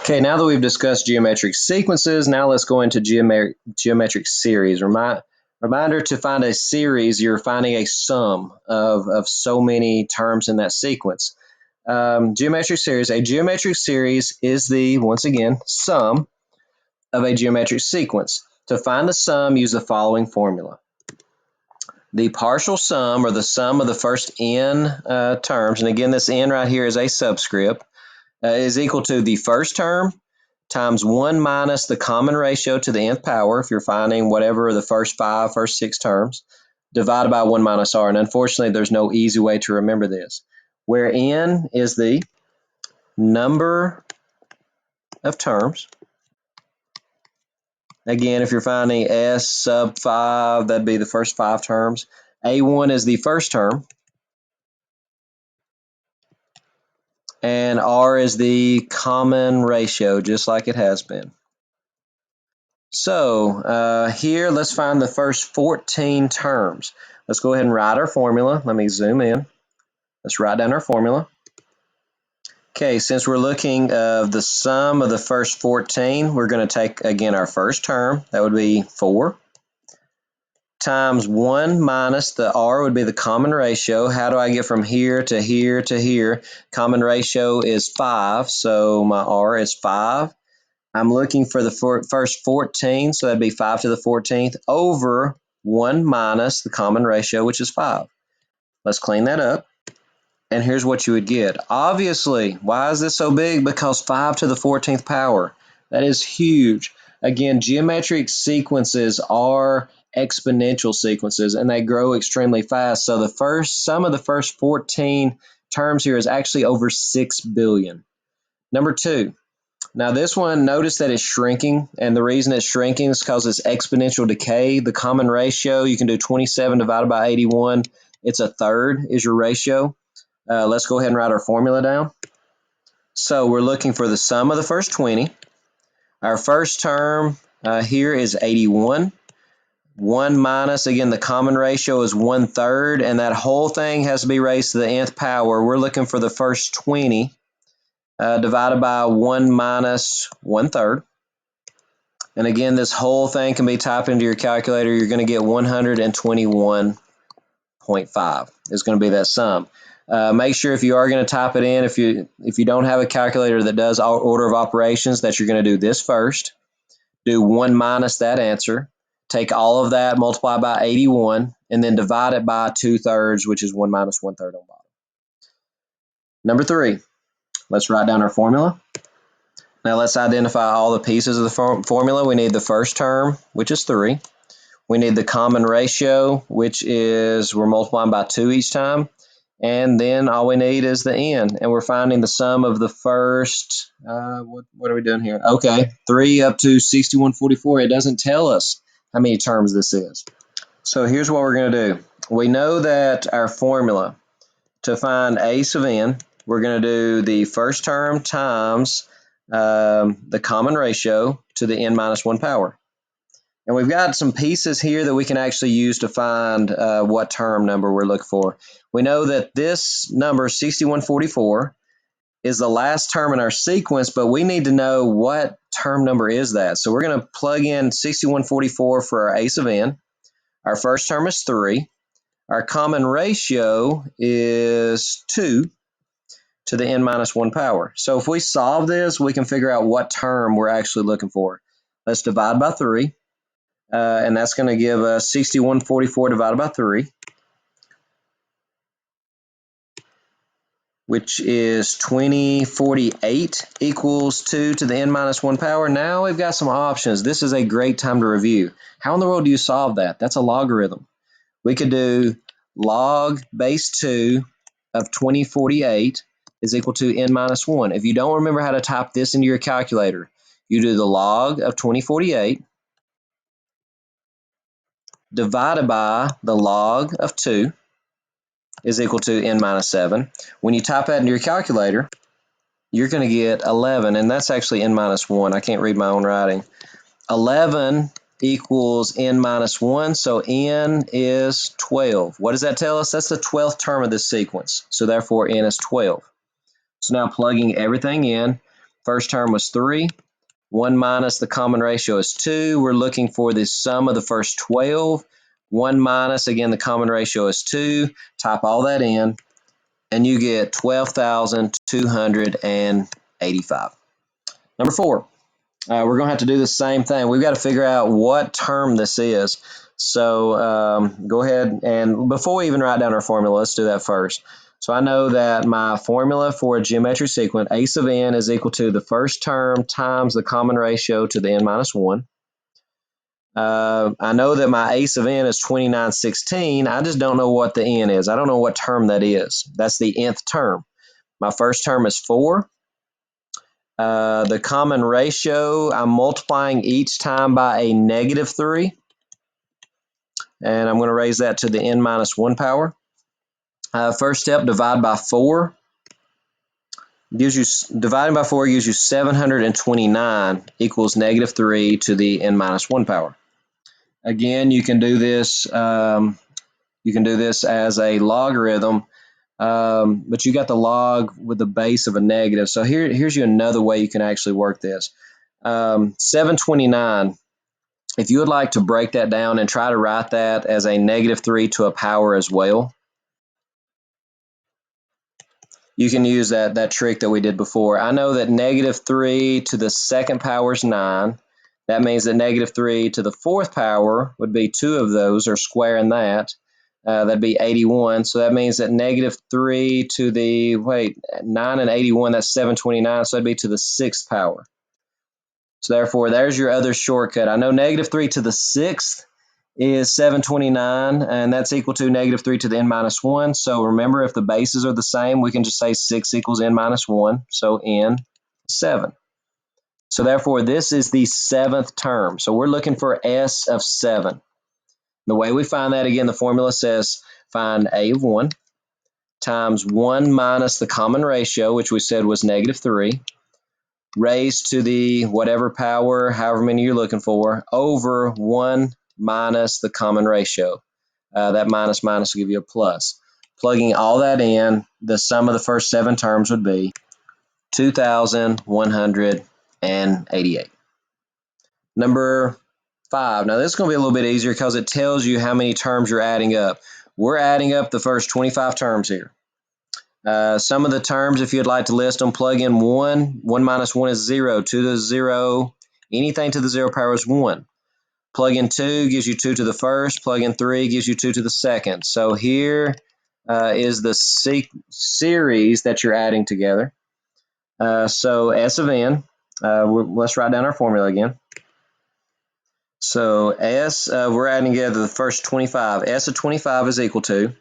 Okay, now that we've discussed geometric sequences, now let's go into geometric series. Reminder, to find a series, you're finding a sum of so many terms in that sequence. Geometric series. A geometric series is the, once again, sum of a geometric sequence. To find the sum, use the following formula. The partial sum, or the sum of the first n terms, and again, this n right here is a subscript, is equal to the first term times 1 minus the common ratio to the nth power, if you're finding whatever the first 6 terms, divided by 1 minus r. And unfortunately, there's no easy way to remember this, where n is the number of terms. Again, if you're finding s sub 5, that'd be the first 5 terms. A1 is the first term. And r is the common ratio, just like it has been. So here, let's find the first 14 terms. Let's go ahead and write our formula. Let me zoom in. Let's write down our formula. Okay, since we're looking at the sum of the first 14, we're going to take, again, our first term. That would be 4. Times 1 minus the r would be the common ratio. How do I get from here to here to here? Common ratio is 5, so my r is 5. I'm looking for the first 14, so that'd be 5 to the 14th over 1 minus the common ratio, which is 5. Let's clean that up. And here's what you would get. Obviously, why is this so big? Because 5 to the 14th power. That is huge. Again, geometric sequences are exponential sequences, and they grow extremely fast. So the sum of the first 14 terms here is actually over 6 billion. Number 2. Now this one, notice that it's shrinking, and the reason it's shrinking is because it's exponential decay. The common ratio, you can do 27 divided by 81. It's a third is your ratio. Let's go ahead and write our formula down. So we're looking for the sum of the first 20. Our first term here is 81. 1 minus, again, the common ratio is 1/3, and that whole thing has to be raised to the nth power. We're looking for the first 20 divided by 1 minus 1/3. And again, this whole thing can be typed into your calculator. You're going to get 121.5 is going to be that sum. Make sure if you are going to type it in, if you don't have a calculator that does order of operations, that you're going to do this first. Do 1 minus that answer. Take all of that, multiply by 81, and then divide it by 2/3, which is 1 minus 1/3 on bottom. Number 3, let's write down our formula. Now let's identify all the pieces of the formula. We need the first term, which is 3. We need the common ratio, which is, we're multiplying by 2 each time. And then all we need is the n. And we're finding the sum of the first, what are we doing here? Okay, 3 up to 6144. It doesn't tell us how many terms this is. So here's what we're going to do. We know that our formula to find a sub n, we're going to do the first term times the common ratio to the n minus 1 power. And we've got some pieces here that we can actually use to find what term number we're looking for. We know that this number, 6144, is the last term in our sequence, but we need to know what term number is that. So we're going to plug in 6144 for our a sub n. Our first term is 3. Our common ratio is 2 to the n minus 1 power. So if we solve this, we can figure out what term we're actually looking for. Let's divide by 3. And that's going to give us 6144 divided by 3, which is 2048 equals 2 to the n minus 1 power. Now we've got some options. This is a great time to review. How in the world do you solve that? That's a logarithm. We could do log base 2 of 2048 is equal to n minus 1. If you don't remember how to type this into your calculator, you do the log of 2048 divided by the log of 2 is equal to n minus 7. When you type that into your calculator, you're going to get 11, and that's actually n minus 1. I can't read my own writing. 11 equals n minus 1, so n is 12. What does that tell us? That's the 12th term of this sequence, so therefore n is 12. So now plugging everything in, first term was 3. 1 minus the common ratio is 2. We're looking for the sum of the first 12. 1 minus, again, the common ratio is 2. Type all that in, and you get 12,285. Number 4, we're going to have to do the same thing. We've got to figure out what term this is. So go ahead, and before we even write down our formula, let's do that first. So I know that my formula for a geometric sequence, a sub n is equal to the first term times the common ratio to the n minus 1. I know that my a sub n is 2916. I just don't know what the n is. I don't know what term that is. That's the nth term. My first term is 4. The common ratio, I'm multiplying each time by a negative 3. And I'm going to raise that to the n minus 1 power. First step, divide by 4. Dividing by 4 gives you 729 equals negative 3 to the n minus 1 power. Again, you can do this. You can do this as a logarithm, but you got the log with the base of a negative. So here's you another way you can actually work this. 729. If you would like to break that down and try to write that as a negative 3 to a power as well, you can use that trick that we did before. I know that negative 3 to the second power is 9. That means that negative 3 to the fourth power would be 2 of those, or squaring that. That'd be 81. So that means that negative 3 to the, 9 and 81, that's 729. So that'd be to the sixth power. So therefore, there's your other shortcut. I know negative 3 to the sixth is 729, and that's equal to negative 3 to the n minus 1. So remember, if the bases are the same, we can just say 6 equals n minus 1. So n 7. So therefore, this is the 7th term. So we're looking for S of 7. The way we find that, again, the formula says find A of 1 times 1 minus the common ratio, which we said was negative 3, raised to the whatever power, however many you're looking for, over 1 minus the common ratio. That minus minus will give you a plus. Plugging all that in, the sum of the first 7 terms would be 2,188. Number 5. Now this is going to be a little bit easier because it tells you how many terms you're adding up. We're adding up the first 25 terms here. Some of the terms, if you'd like to list them, plug in 1. 1 minus 1 is 0. 2 to the 0. Anything to the 0 power is 1. Plug in 2 gives you 2 to the first. Plug in 3 gives you 2 to the second. So here is the series that you're adding together. So S of n, let's write down our formula again. So S, we're adding together the first 25. S of 25 is equal to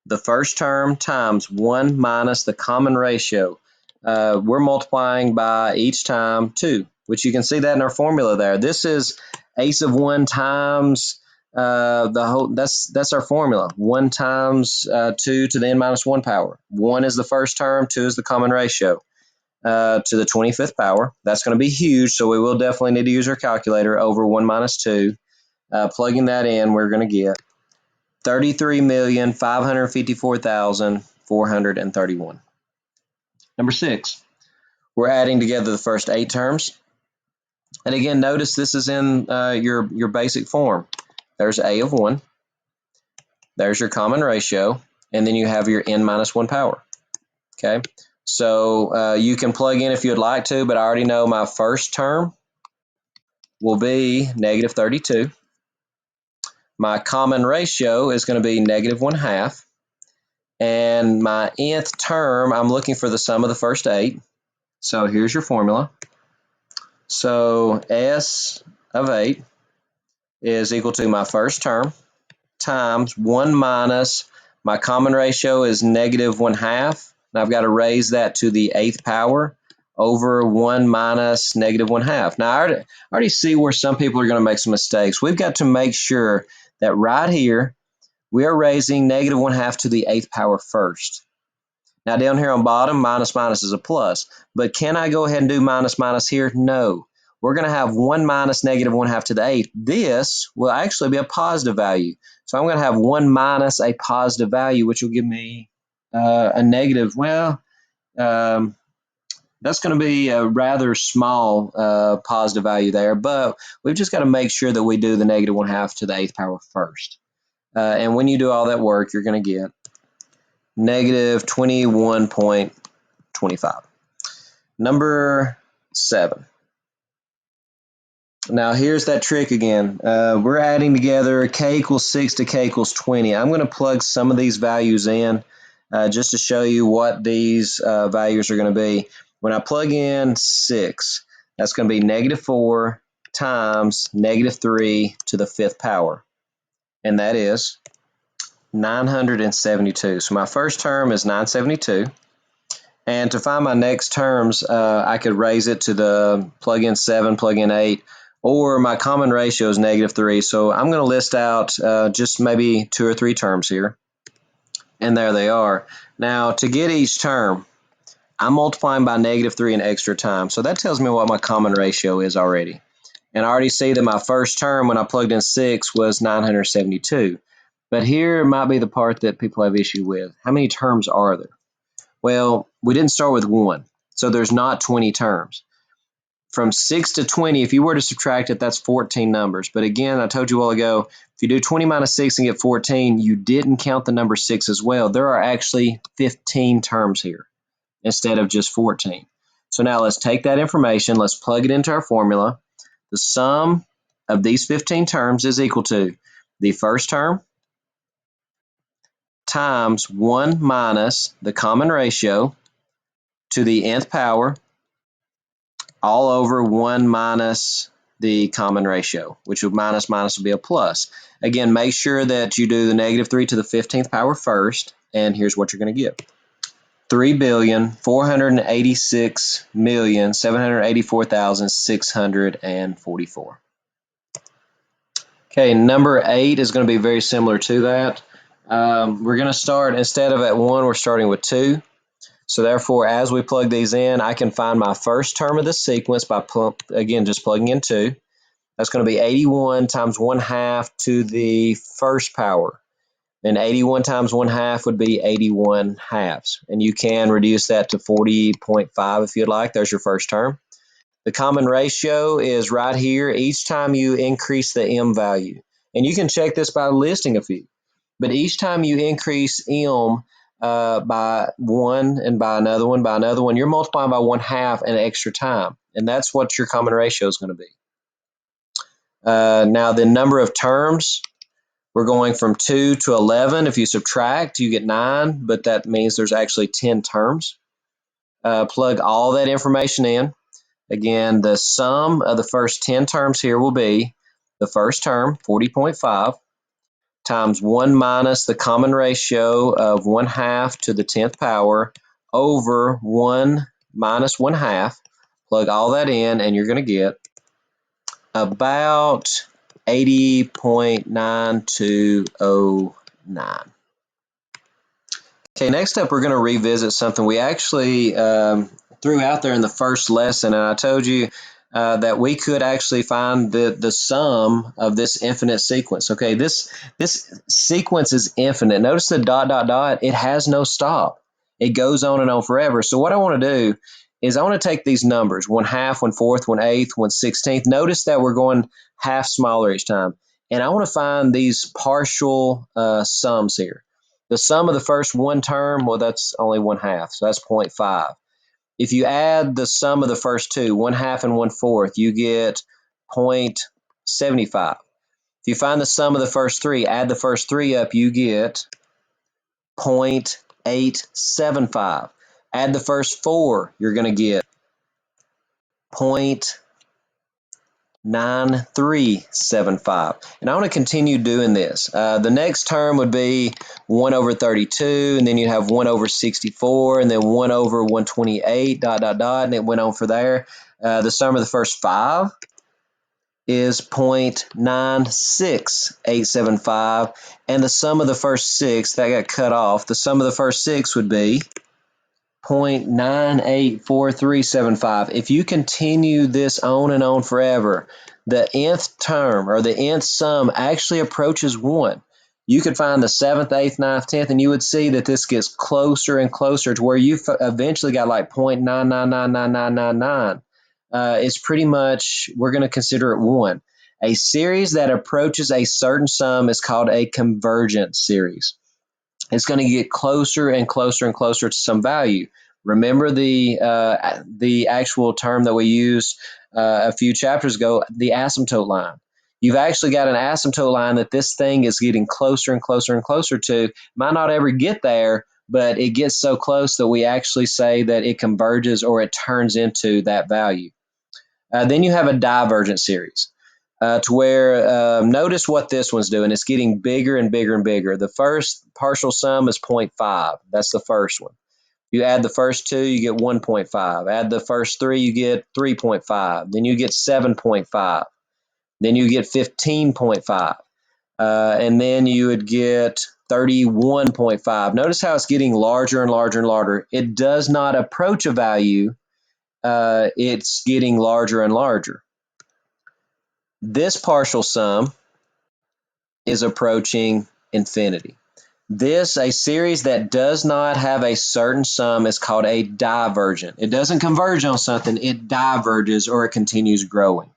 the first term times 1 minus the common ratio. We're multiplying by each time 2, which you can see that in our formula there. This is a sub 1 times the whole, that's our formula. 1 times 2 to the n minus 1 power. 1 is the first term, 2 is the common ratio. To the 25th power. That's going to be huge, so we will definitely need to use our calculator. Over 1 minus 2. Plugging that in, we're going to get 33,554,431. Number 6, we're adding together the first 8 terms. And again, notice this is in your basic form. There's A of 1. There's your common ratio. And then you have your n minus 1 power. Okay. So you can plug in if you'd like to, but I already know my first term will be negative 32. My common ratio is going to be negative 1/2. And my nth term, I'm looking for the sum of the first 8. So here's your formula. So S of 8 is equal to my first term times 1 minus my common ratio is negative 1/2. And I've got to raise that to the 8th power over 1 minus negative 1/2. Now, I already see where some people are going to make some mistakes. We've got to make sure that right here, we are raising negative 1/2 to the 8th power first. Now, down here on bottom, minus minus is a plus. But can I go ahead and do minus minus here? No. We're going to have 1 minus negative 1/2 to the 8th. This will actually be a positive value. So I'm going to have 1 minus a positive value, which will give me a negative, That's going to be a rather small positive value there, but we've just got to make sure that we do the negative 1/2 to the 8th power first. And when you do all that work, you're going to get negative 21.25. Number 7. Now here's that trick again. We're adding together k equals 6 to k equals 20. I'm going to plug some of these values in just to show you what these values are going to be. When I plug in 6, that's going to be negative 4 times negative 3 to the 5th power. And that is 972. So my first term is 972. And to find my next terms, I could raise it to the plug in 7, plug in 8, or my common ratio is negative 3. So I'm going to list out just maybe 2 or 3 terms here. And there they are. Now, to get each term, I'm multiplying by negative 3 an extra time. So that tells me what my common ratio is already. And I already see that my first term when I plugged in 6 was 972. But here might be the part that people have issue with. How many terms are there? Well, we didn't start with 1, so there's not 20 terms. From 6 to 20, if you were to subtract it, that's 14 numbers. But again, I told you a while ago, if you do 20 minus 6 and get 14, you didn't count the number 6 as well. There are actually 15 terms here instead of just 14. So now let's take that information, let's plug it into our formula. The sum of these 15 terms is equal to the first term times 1 minus the common ratio to the nth power all over 1 minus the common ratio, which would minus would be a plus. Again, make sure that you do the negative 3 to the 15th power first, and here's what you're going to get. 3,486,784,644. Okay, number 8 is going to be very similar to that. We're going to start, instead of at 1, we're starting with 2. So therefore, as we plug these in, I can find my first term of the sequence by, again, just plugging in 2. That's going to be 81 times 1/2 to the first power. And 81 times 1/2 would be 81 halves. And you can reduce that to 40.5 if you'd like. There's your first term. The common ratio is right here each time you increase the m value. And you can check this by listing a few. But each time you increase m by 1 and by another one, you're multiplying by 1/2 an extra time. And that's what your common ratio is going to be. Now the number of terms, we're going from 2 to 11. If you subtract, you get 9, but that means there's actually 10 terms. Plug all that information in. Again, the sum of the first 10 terms here will be the first term, 40.5, times 1 minus the common ratio of 1/2 to the 10th power over 1 minus 1/2. Plug all that in, and you're going to get about 80.9209. Okay, next up we're going to revisit something we actually threw out there in the first lesson, and I told you that we could actually find the sum of this infinite sequence. Okay, this sequence is infinite. Notice the ... it has no stop. It goes on and on forever. So what I want to do is I want to take these numbers, 1/2, 1/4, 1/8, 1/16. Notice that we're going half smaller each time. And I want to find these partial sums here. The sum of the first one term, well, that's only 1/2, so that's 0.5. If you add the sum of the first two, 1/2 and 1/4, you get 0.75. If you find the sum of the first three, add the first three up, you get 0.875. Add the first 4, you're going to get 0.9375. And I want to continue doing this. The next term would be 1 over 32, and then you'd have 1 over 64, and then 1 over 128, ... and it went on for there. The sum of the first 5 is 0.96875, and the sum of the first 6, that got cut off, the sum of the first 6 would be 0.984375. If you continue this on and on forever, the nth term or the nth sum actually approaches 1. you could find the 7th, 8th, 9th, 10th, and you would see that this gets closer and closer to where you eventually got like 0.999999. It's pretty much, we're going to consider it 1. A series that approaches a certain sum is called a convergent series. It's going to get closer and closer and closer to some value. Remember the actual term that we used a few chapters ago, the asymptote line. You've actually got an asymptote line that this thing is getting closer and closer and closer to. Might not ever get there, but it gets so close that we actually say that it converges or it turns into that value. Then you have a divergent series. To where notice what this one's doing. It's getting bigger and bigger and bigger. The first partial sum is 0.5. That's the first one. You add the first 2, you get 1.5. Add the first 3, you get 3.5. Then you get 7.5. Then you get 15.5. And then you would get 31.5. Notice how it's getting larger and larger and larger. It does not approach a value. It's getting larger and larger. This partial sum is approaching infinity. This, a series that does not have a certain sum, is called a divergent. It doesn't converge on something, it diverges or it continues growing.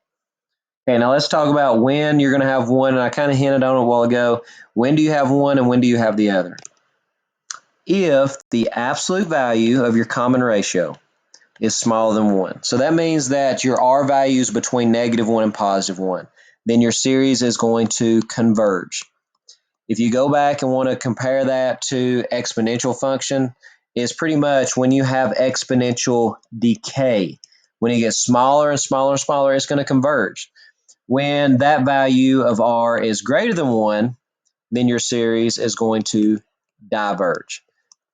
Okay, now let's talk about when you're going to have one, and I kind of hinted on it a while ago. When do you have one and when do you have the other? If the absolute value of your common ratio is smaller than 1. So that means that your R value is between -1 and +1. Then your series is going to converge. If you go back and want to compare that to exponential function, it's pretty much when you have exponential decay. When it gets smaller and smaller and smaller, it's going to converge. When that value of R is greater than 1, then your series is going to diverge.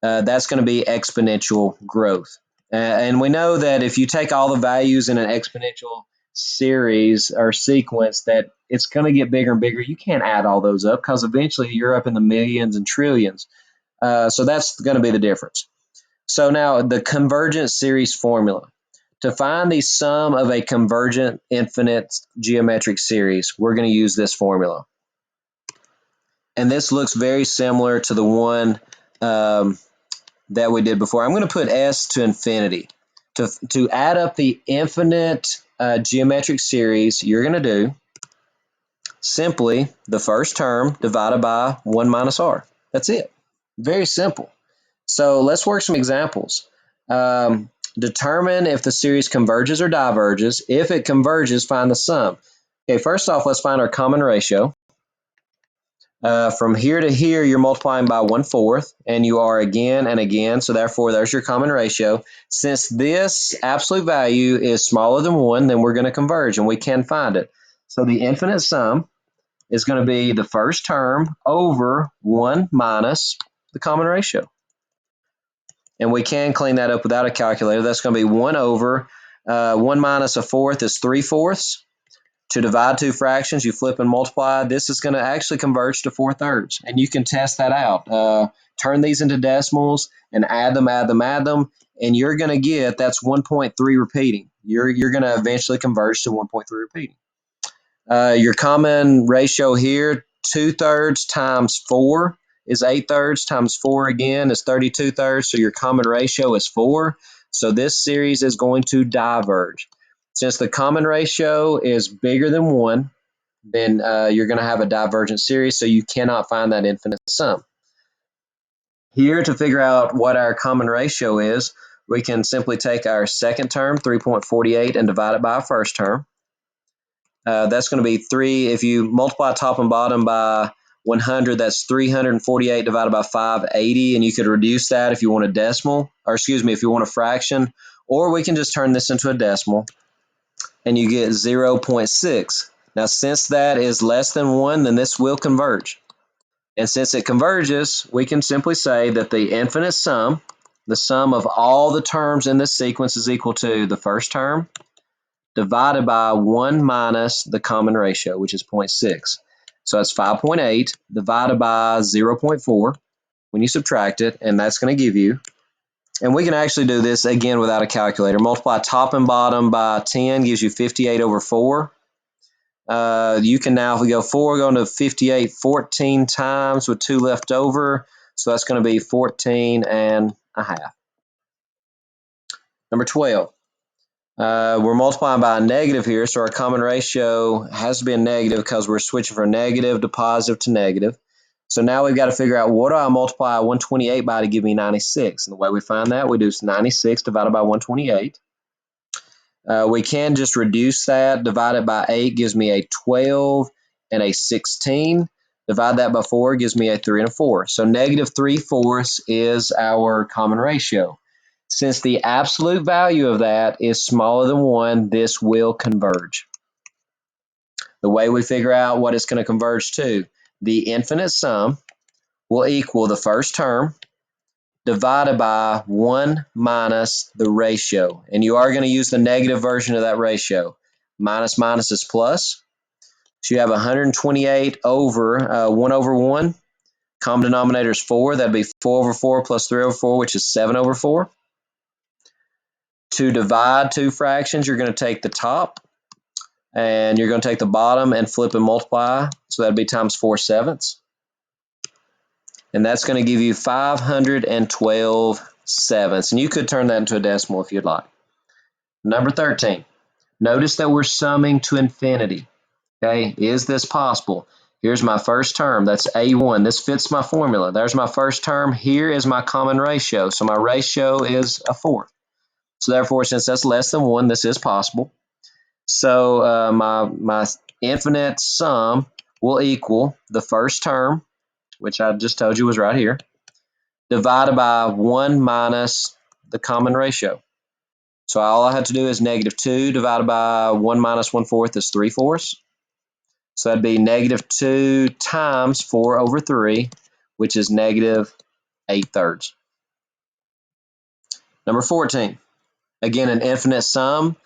That's going to be exponential growth. And we know that if you take all the values in an exponential series or sequence, that it's going to get bigger and bigger. You can't add all those up because eventually you're up in the millions and trillions. So that's going to be the difference. So now the convergent series formula. To find the sum of a convergent infinite geometric series, we're going to use this formula. And this looks very similar to the one that we did before. I'm going to put S to infinity. To add up the infinite geometric series, you're going to do simply the first term divided by 1 minus R. That's it. Very simple. So let's work some examples. Determine if the series converges or diverges. If it converges, find the sum. Okay, first off, let's find our common ratio. From here to here, you're multiplying by 1/4, and you are again and again, so therefore there's your common ratio. Since this absolute value is smaller than 1, then we're going to converge, and we can find it. So the infinite sum is going to be the first term over 1 minus the common ratio. And we can clean that up without a calculator. That's going to be 1 over 1 minus 1/4 is 3/4. To divide two fractions, you flip and multiply. This is going to actually converge to 4/3, and you can test that out. Turn these into decimals and add them, and you're going to get that's 1.3 repeating. You're going to eventually converge to 1.3 repeating. Your common ratio here, 2/3 times 4 is 8/3 times 4 again is 32/3. So your common ratio is 4. So this series is going to diverge. Since the common ratio is bigger than 1, then you're going to have a divergent series, so you cannot find that infinite sum. Here, to figure out what our common ratio is, we can simply take our second term, 3.48, and divide it by our first term. That's going to be 3. If you multiply top and bottom by 100, that's 348 divided by 580, and you could reduce that if you want a decimal, or excuse me, if you want a fraction, or we can just turn this into a decimal, and you get 0.6. Now, since that is less than 1, then this will converge. And since it converges, we can simply say that the infinite sum, the sum of all the terms in this sequence, is equal to the first term divided by 1 minus the common ratio, which is 0.6. So that's 5.8 divided by 0.4 when you subtract it, and that's going to give you, and we can actually do this again without a calculator. Multiply top and bottom by 10 gives you 58/4. You can now, if we go 4, going to 58 14 times with 2 left over. So that's going to be 14 and a half. Number 12. We're multiplying by a negative here, so our common ratio has to be a negative because we're switching from negative to positive to negative. So now we've got to figure out, what do I multiply 128 by to give me 96? And the way we find that, we do 96 divided by 128. We can just reduce that. Divide it by 8 gives me a 12 and a 16. Divide that by 4 gives me a 3 and a 4. So negative 3/4 is our common ratio. Since the absolute value of that is smaller than 1, this will converge. The way we figure out what it's going to converge to, the infinite sum will equal the first term divided by 1 minus the ratio. And you are going to use the negative version of that ratio. Minus minus is plus. So you have 128 over 1 over 1. Common denominator is 4. That'd be 4 over 4 plus 3 over 4, which is 7 over 4. To divide two fractions, you're going to take the top and you're going to take the bottom and flip and multiply. So that'd be times 4/7. And that's going to give you 512 sevenths. And you could turn that into a decimal if you'd like. Number 13. Notice that we're summing to infinity. Okay, is this possible? Here's my first term. That's A1. This fits my formula. There's my first term. Here is my common ratio. So my ratio is a 4. So therefore, since that's less than 1, this is possible. So my infinite sum will equal the first term, which I just told you was right here, divided by 1 minus the common ratio. So all I have to do is negative 2 divided by 1 minus 1/4 is 3/4. So that'd be negative 2 times 4 over 3, which is negative 8/3. Number 14. Again, an infinite sum.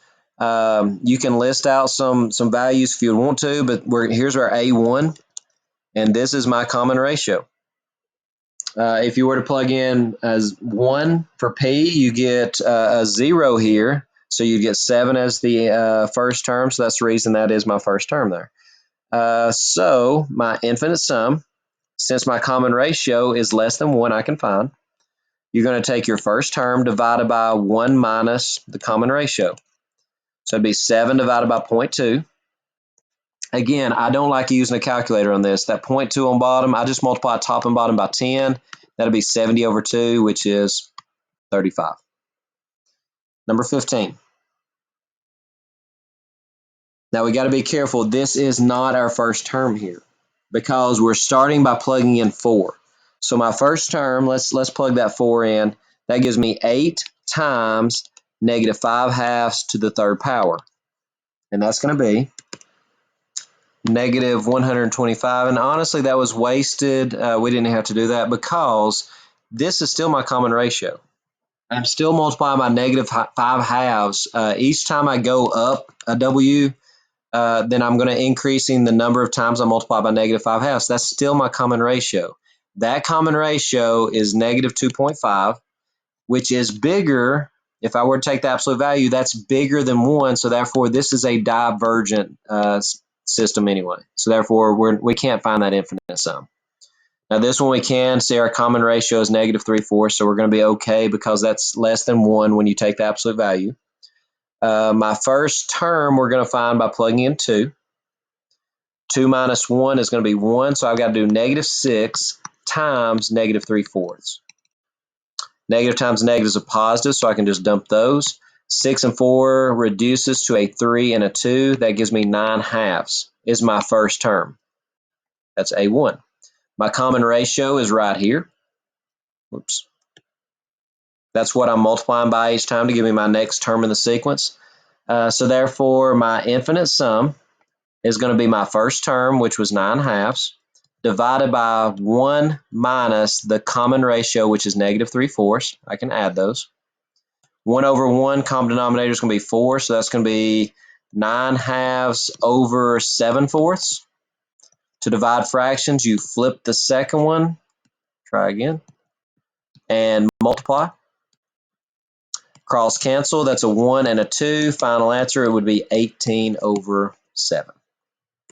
You can list out some values if you want to, but here's our A1, and this is my common ratio. If you were to plug in as 1 for P, you get a 0 here, so you get 7 as the first term, so that's the reason that is my first term there. So my infinite sum, since my common ratio is less than 1, I can find. You're going to take your first term divided by 1 minus the common ratio. So it'd be 7 divided by 0.2. Again, I don't like using a calculator on this. That 0.2 on bottom, I just multiply top and bottom by 10. That'll be 70 over 2, which is 35. Number 15. Now we got to be careful. This is not our first term here because we're starting by plugging in 4. So my first term, let's plug that 4 in. That gives me 8 times negative 5/2 to the third power. And that's going to be negative 125. And honestly, that was wasted. We didn't have to do that because this is still my common ratio. I'm still multiplying by negative 5/2. Each time I go up a W, then I'm going to increasing the number of times I multiply by negative 5/2. That's still my common ratio. That common ratio is negative 2.5, which is bigger. If I were to take the absolute value, that's bigger than 1. So therefore, this is a divergent system anyway. So therefore, we can't find that infinite sum. Now this one we can see our common ratio is negative 3/4, so we're going to be okay because that's less than 1 when you take the absolute value. My first term we're going to find by plugging in 2. 2 minus 1 is going to be 1, so I've got to do negative 6 times negative 3/4. Negative times negative is a positive, so I can just dump those. 6 and 4 reduces to a 3 and a 2. That gives me 9/2 is my first term. That's A1. My common ratio is right here. Whoops. That's what I'm multiplying by each time to give me my next term in the sequence. So therefore, my infinite sum is going to be my first term, which was 9/2, divided by 1 minus the common ratio, which is negative 3/4. I can add those. 1 over 1, common denominator is going to be 4, so that's going to be 9/2 over 7/4. To divide fractions, you flip the second one. Try again. And multiply. Cross cancel, that's a 1 and a 2. Final answer, it would be 18 over 7.